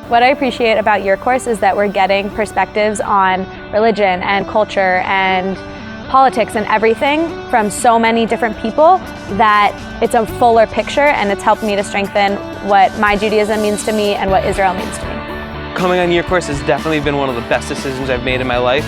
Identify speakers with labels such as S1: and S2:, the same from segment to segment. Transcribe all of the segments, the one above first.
S1: What I appreciate about your course is that we're getting perspectives on religion and culture and politics and everything from so many different people that it's a fuller picture, and it's helped me to strengthen what my Judaism means to me and what Israel means to me.
S2: Coming on your course has definitely been one of the best decisions I've made in my life.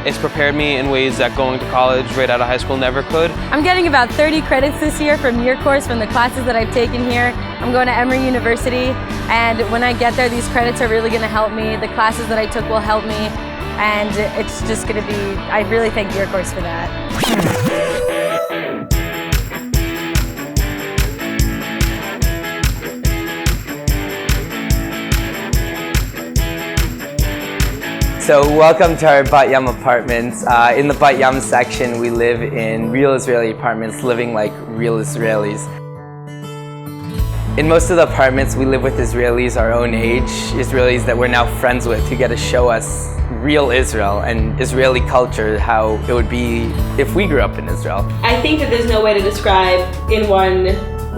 S2: It's prepared me in ways that going to college right out of high school never could.
S3: I'm getting about 30 credits this year from your course, from the classes that I've taken here. I'm going to Emory University, and when I get there, these credits are really going to help me. The classes that I took will help me, and it's just going to be, I really thank your course for that.
S4: So welcome to our Bat Yam apartments. In the Bat Yam section, we live in real Israeli apartments, living like real Israelis. In most of the apartments, we live with Israelis our own age, Israelis that we're now friends with, who get to show us real Israel and Israeli culture, how it would be if we grew up in Israel.
S5: I think that there's no way to describe in one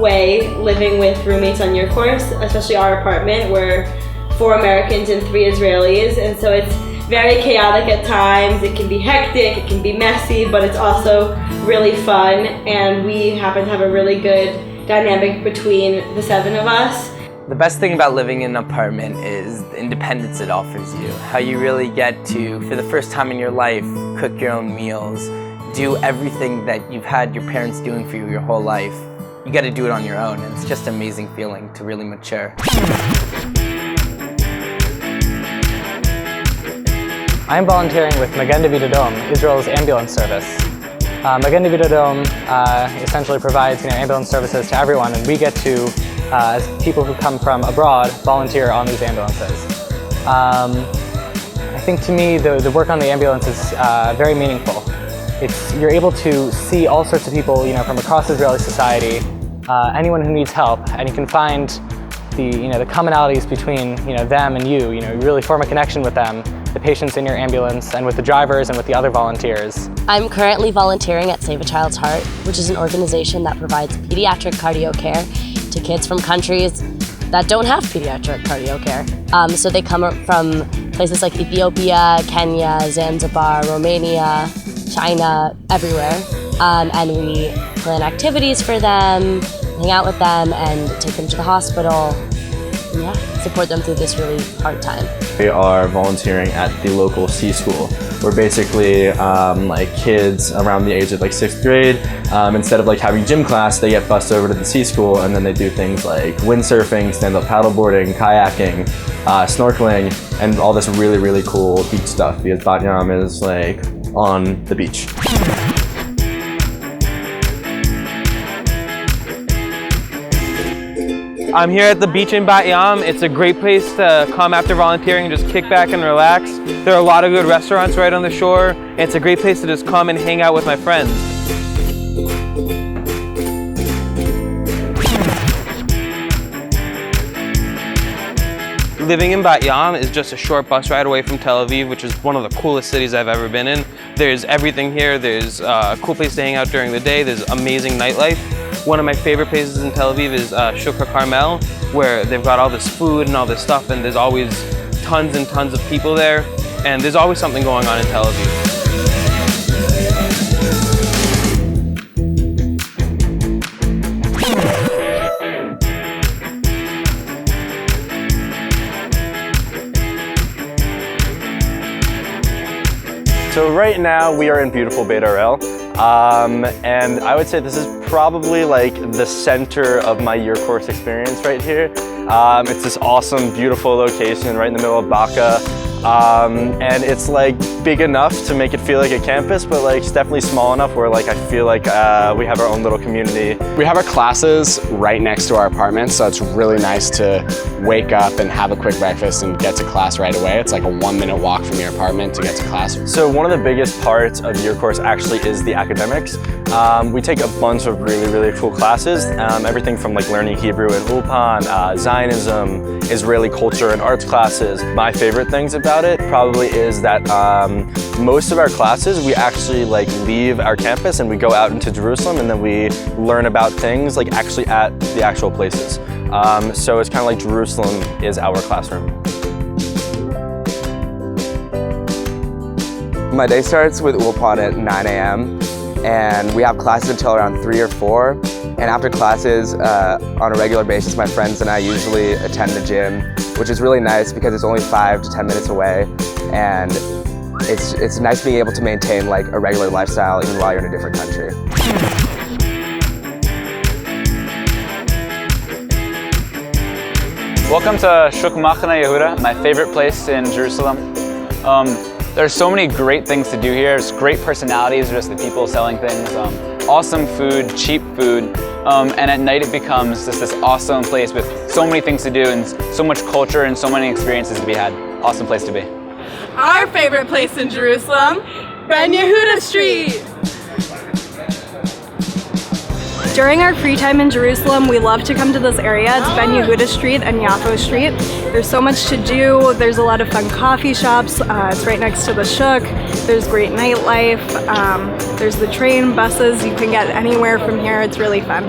S5: way living with roommates on your course, especially our apartment. We're 4 Americans and 3 Israelis, and so it's very chaotic at times. It can be hectic, it can be messy, but it's also really fun, and we happen to have a really good dynamic between the 7 of us.
S4: The best thing about living in an apartment is the independence it offers you. How you really get to, for the first time in your life, cook your own meals, do everything that you've had your parents doing for you your whole life. You get to do it on your own, and it's just an amazing feeling to really mature.
S6: I'm volunteering with Magen David Adom, Israel's ambulance service. Magen David Adom essentially provides ambulance services to everyone, and we get to, as people who come from abroad, volunteer on these ambulances. I think to me the work on the ambulance is very meaningful. You're able to see all sorts of people from across Israeli society, anyone who needs help, and you can find the commonalities between them and you. You really form a connection with them, the patients in your ambulance, and with the drivers and with the other volunteers.
S7: I'm currently volunteering at Save a Child's Heart, which is an organization that provides pediatric cardio care to kids from countries that don't have pediatric cardio care. So they come from places like Ethiopia, Kenya, Zanzibar, Romania, China, everywhere. And we plan activities for them, hang out with them, and take them to the hospital. Yeah, support them through this really hard time.
S8: We are volunteering at the local C school. We're basically like kids around the age of like 6th grade. Instead of like having gym class, they get bused over to the C school, and then they do things like windsurfing, stand-up paddleboarding, kayaking, snorkeling, and all this really, really cool beach stuff, because Bat Yam is like on the beach.
S2: I'm here at the beach in Bat Yam. It's a great place to come after volunteering and just kick back and relax. There are a lot of good restaurants right on the shore. It's a great place to just come and hang out with my friends. Living in Bat Yam is just a short bus ride away from Tel Aviv, which is one of the coolest cities I've ever been in. There's everything here. There's a cool place to hang out during the day. There's amazing nightlife. One of my favorite places in Tel Aviv is Shukra Carmel, where they've got all this food and all this stuff, and there's always tons and tons of people there, and there's always something going on in Tel Aviv.
S8: So right now we are in beautiful Beit Arel, and I would say this is probably like the center of my year course experience right here. It's this awesome, beautiful location right in the middle of Baca. And it's like big enough to make it feel like a campus, but like it's definitely small enough where like I feel like we have our own little community.
S9: We have our classes right next to our apartment, so it's really nice to wake up and have a quick breakfast and get to class right away. It's like a 1-minute walk from your apartment to get to class.
S8: So one of the biggest parts of your course actually is the academics. We take a bunch of really cool classes, everything from like learning Hebrew and Ulpan, Zionism, Israeli culture and arts classes. My favorite things about it probably is that most of our classes we actually like leave our campus and we go out into Jerusalem, and then we learn about things like actually at the actual places. So it's kind of like Jerusalem is our classroom.
S4: My day starts with Ulpan at 9 a.m. and we have classes until around 3 or 4. And after classes, on a regular basis, my friends and I usually attend the gym, which is really nice because it's only 5 to 10 minutes away. And it's nice being able to maintain like a regular lifestyle even while you're in a different country.
S10: Welcome to Shuk Machane Yehuda, my favorite place in Jerusalem. There's so many great things to do here. There's great personalities, just the people selling things, awesome food, cheap food, and at night it becomes just this awesome place with so many things to do and so much culture and so many experiences to be had. Awesome place to be.
S11: Our favorite place in Jerusalem, Ben Yehuda Street. During our free time in Jerusalem, we love to come to this area. It's Ben Yehuda Street and Yafo Street. There's so much to do. There's a lot of fun coffee shops. It's right next to the Shuk. There's great nightlife. There's the train, buses. You can get anywhere from here. It's really fun.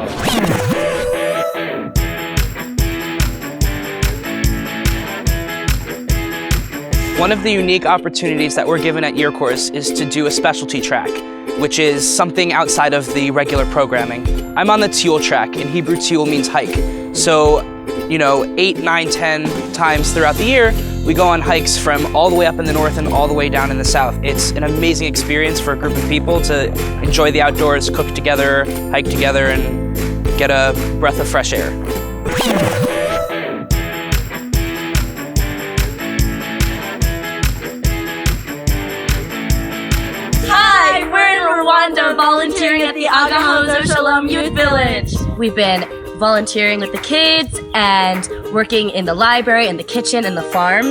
S12: One of the unique opportunities that we're given at year course is to do a specialty track, which is something outside of the regular programming. I'm on the Tiyul track, and Hebrew Tiyul means hike. So, 8, 9, 10 times throughout the year, we go on hikes from all the way up in the north and all the way down in the south. It's an amazing experience for a group of people to enjoy the outdoors, cook together, hike together, and get a breath of fresh air.
S13: Hi, we're in Rwanda volunteering at the Agahozo Shalom Youth Village.
S7: We've been volunteering with the kids and working in the library, in the kitchen, and the farm.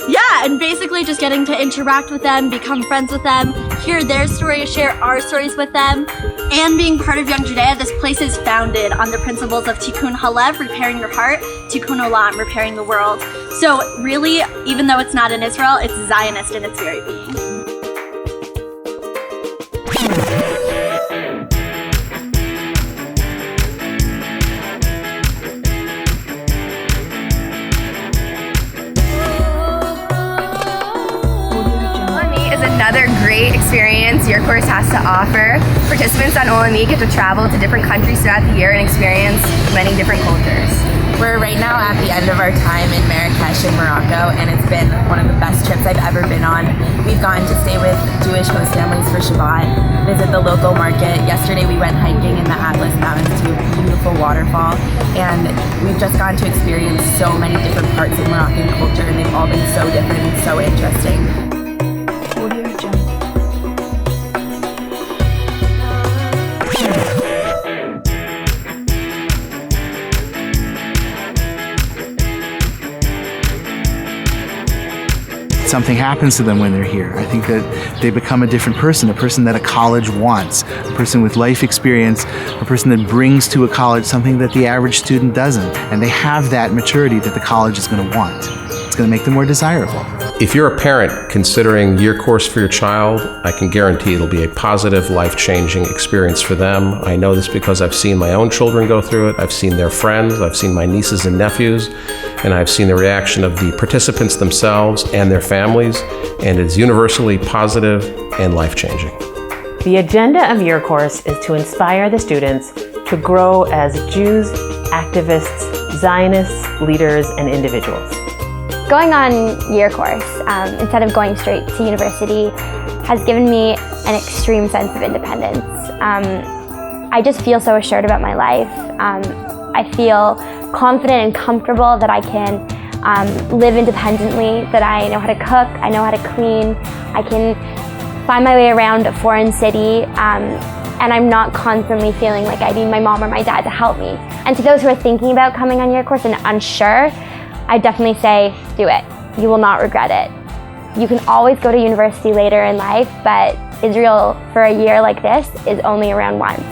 S13: Yeah, and basically just getting to interact with them, become friends with them, hear their stories, share our stories with them. And being part of Young Judaea, this place is founded on the principles of Tikkun Halev, repairing your heart, Tikkun Olam, repairing the world. So really, even though it's not in Israel, it's Zionist in its very being.
S14: Another great experience your course has to offer. Participants on OME get to travel to different countries throughout the year and experience many different cultures.
S15: We're right now at the end of our time in Marrakesh in Morocco, and it's been one of the best trips I've ever been on. We've gotten to stay with Jewish host families for Shabbat, visit the local market. Yesterday we went hiking in the Atlas Mountains to a beautiful waterfall, and we've just gotten to experience so many different parts of Moroccan culture, and they've all been so different and so interesting.
S16: Something happens to them when they're here. I think that they become a different person, a person that a college wants, a person with life experience, a person that brings to a college something that the average student doesn't. And they have that maturity that the college is going to want. It's going to make them more desirable.
S17: If you're a parent considering year course for your child, I can guarantee it'll be a positive, life-changing experience for them. I know this because I've seen my own children go through it, I've seen their friends, I've seen my nieces and nephews, and I've seen the reaction of the participants themselves and their families, and it's universally positive and life-changing.
S18: The agenda of year course is to inspire the students to grow as Jews, activists, Zionists, leaders, and individuals.
S1: Going on year course, instead of going straight to university, has given me an extreme sense of independence. I just feel so assured about my life. I feel confident and comfortable that I can live independently, that I know how to cook, I know how to clean, I can find my way around a foreign city, and I'm not constantly feeling like I need my mom or my dad to help me. And to those who are thinking about coming on year course and unsure, I definitely say, do it. You will not regret it. You can always go to university later in life, but Israel for a year like this is only around once.